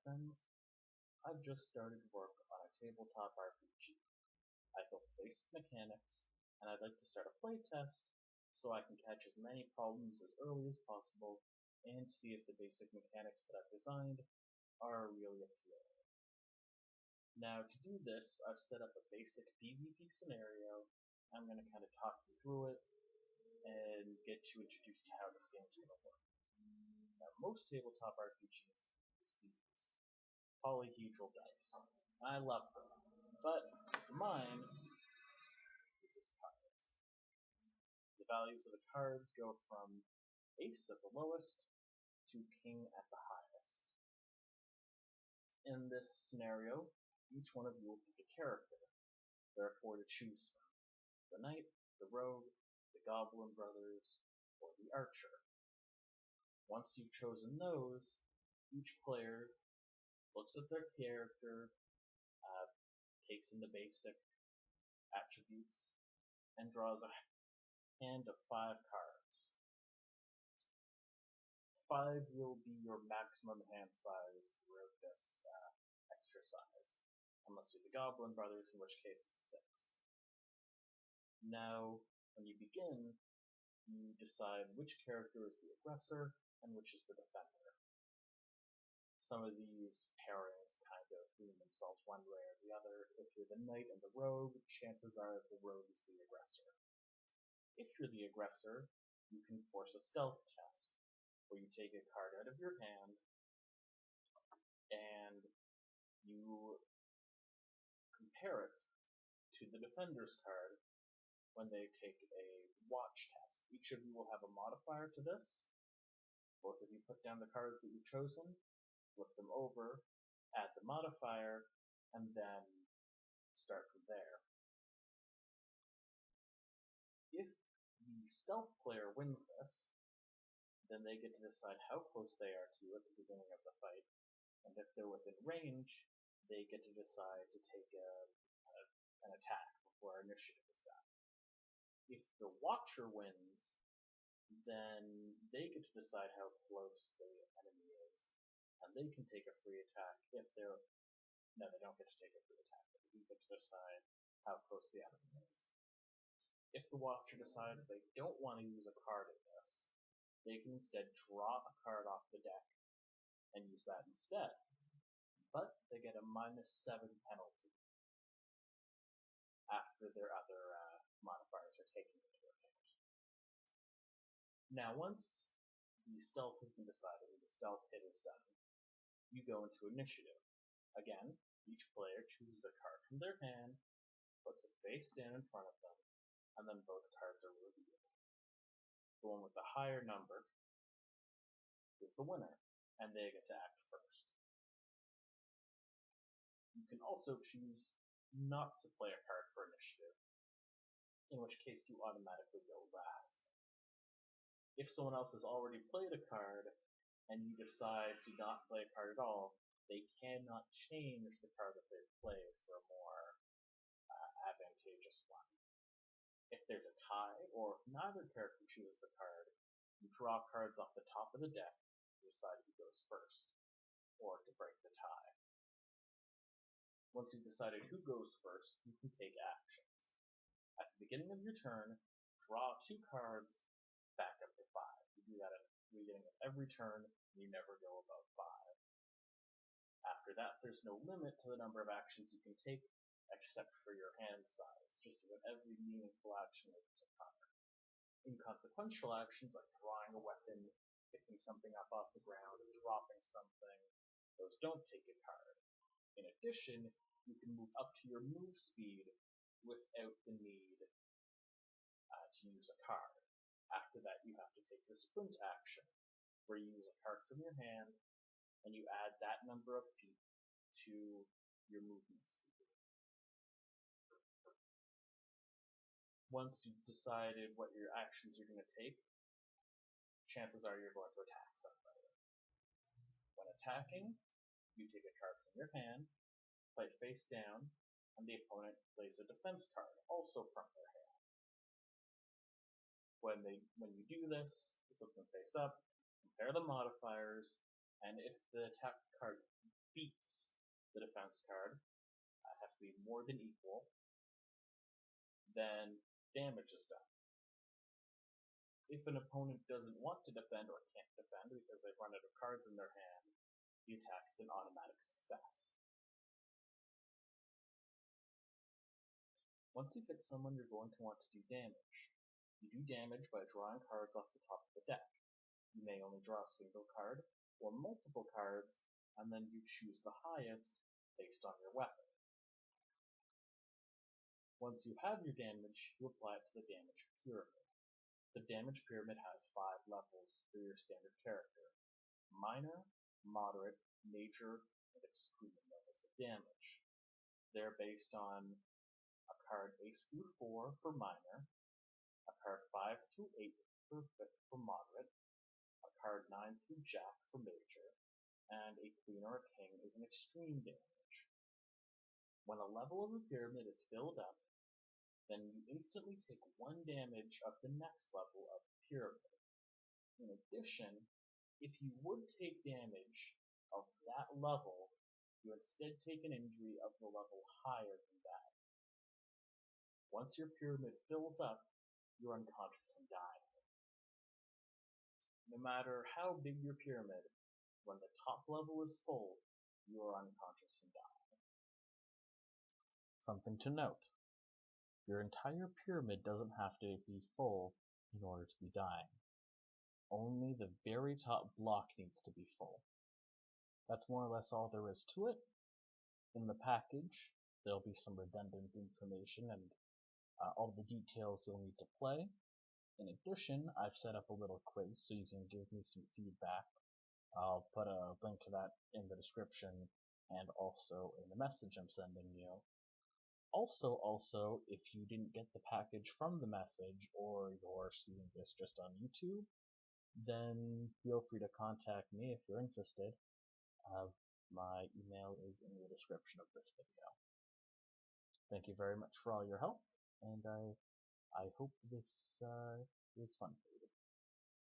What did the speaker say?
friends. I've just started work on a tabletop RPG. I built basic mechanics, and I'd like to start a playtest so I can catch as many problems as early as possible and see if the basic mechanics that I've designed are really appealing. Now to do this, I've set up a basic PvP scenario. I'm going to kind of talk you through it and get you introduced to how this game's going to work. Now most tabletop RPGs use these polyhedral dice. I love them, but mine uses cards. The values of the cards go from ace at the lowest to king at the highest. In this scenario, each one of you will pick a character. There are 4 to choose from: the knight, the rogue, the goblin brothers, or the archer. Once you've chosen those, each player looks at their character, takes in the basic attributes, and draws a hand of 5 cards. 5 will be your maximum hand size throughout this exercise, unless you're the Goblin Brothers, in which case it's 6. Now, when you begin, you decide which character is the aggressor and which is the defender. Some of these pairings kind of lean themselves one way or the other. If you're the knight and the rogue, chances are the rogue is the aggressor. If you're the aggressor, you can force a stealth test, where you take a card out of your hand and you compare it to the defender's card when they take a watch test. Each of you will have a modifier to this. Both of you put down the cards that you've chosen, flip them over, add the modifier, and then start from there. If the stealth player wins this, then they get to decide how close they are to you at the beginning of the fight, and if they're within range, they get to decide to take an attack before initiative is done. If the Watcher wins, then they get to decide how close the enemy is, and they can take a free attack if they're... No, they don't get to take a free attack, but you get to decide how close the enemy is. If the Watcher decides they don't want to use a card in this, they can instead draw a card off the deck and use that instead, but they get a -7 penalty after their other modifiers are taken into account. Now once the stealth has been decided and the stealth hit is done, you go into initiative. Again, each player chooses a card from their hand, puts it face down in front of them, and then both cards are revealed. The one with the higher number is the winner, and they get to act first. You can also choose not to play a card for initiative, in which case you automatically go last. If someone else has already played a card, and you decide to not play a card at all, they cannot change the card that they've played for a more advantageous one. If there's a tie, or if neither character chooses a card, you draw cards off the top of the deck to decide who goes first, or to break the tie. Once you've decided who goes first, you can take actions. At the beginning of your turn, draw 2 cards, back up to 5. You do that at the beginning of every turn, and you never go above 5. After that, there's no limit to the number of actions you can take, except for your hand size. Just about every meaningful action is a card. Inconsequential actions like drawing a weapon, picking something up off the ground, dropping something, those don't take a card. In addition, you can move up to your move speed without the need to use a card. After that, you have to take the sprint action, where you use a card from your hand, and you add that number of feet to your movement speed. Once you've decided what your actions you're going to take, chances are you're going to attack somebody. When attacking, you take a card from your hand, play it face down, and the opponent plays a defense card, also from their hand. When you do this, you flip them face up, compare the modifiers, and if the attack card beats the defense card, it has to be more than equal, then damage is done. If an opponent doesn't want to defend or can't defend because they've run out of cards in their hand, the attack is an automatic success. Once you've hit someone, you're going to want to do damage. You do damage by drawing cards off the top of the deck. You may only draw a single card or multiple cards, and then you choose the highest based on your weapon. Once you have your damage, you apply it to the damage pyramid. The damage pyramid has 5 levels for your standard character: minor, moderate, major, and extreme levels of damage. They're based on a card Ace through 4 for minor, a card 5 through 8 for moderate, a card 9 through Jack for major, and a queen or a king is an extreme damage. When a level of the pyramid is filled up, then you instantly take 1 damage of the next level of the pyramid. In addition, if you would take damage of that level, you instead take an injury of the level higher than that. Once your pyramid fills up, you're unconscious and die. No matter how big your pyramid, when the top level is full, you are unconscious and die. Something to note: your entire pyramid doesn't have to be full in order to be dying. Only the very top block needs to be full. That's more or less all there is to it. In the package, there'll be some redundant information and all the details you'll need to play. In addition, I've set up a little quiz so you can give me some feedback. I'll put a link to that in the description and also in the message I'm sending you. Also, if you didn't get the package from the message, or you're seeing this just on YouTube, then feel free to contact me if you're interested. My email is in the description of this video. Thank you very much for all your help, and I hope this is fun for you.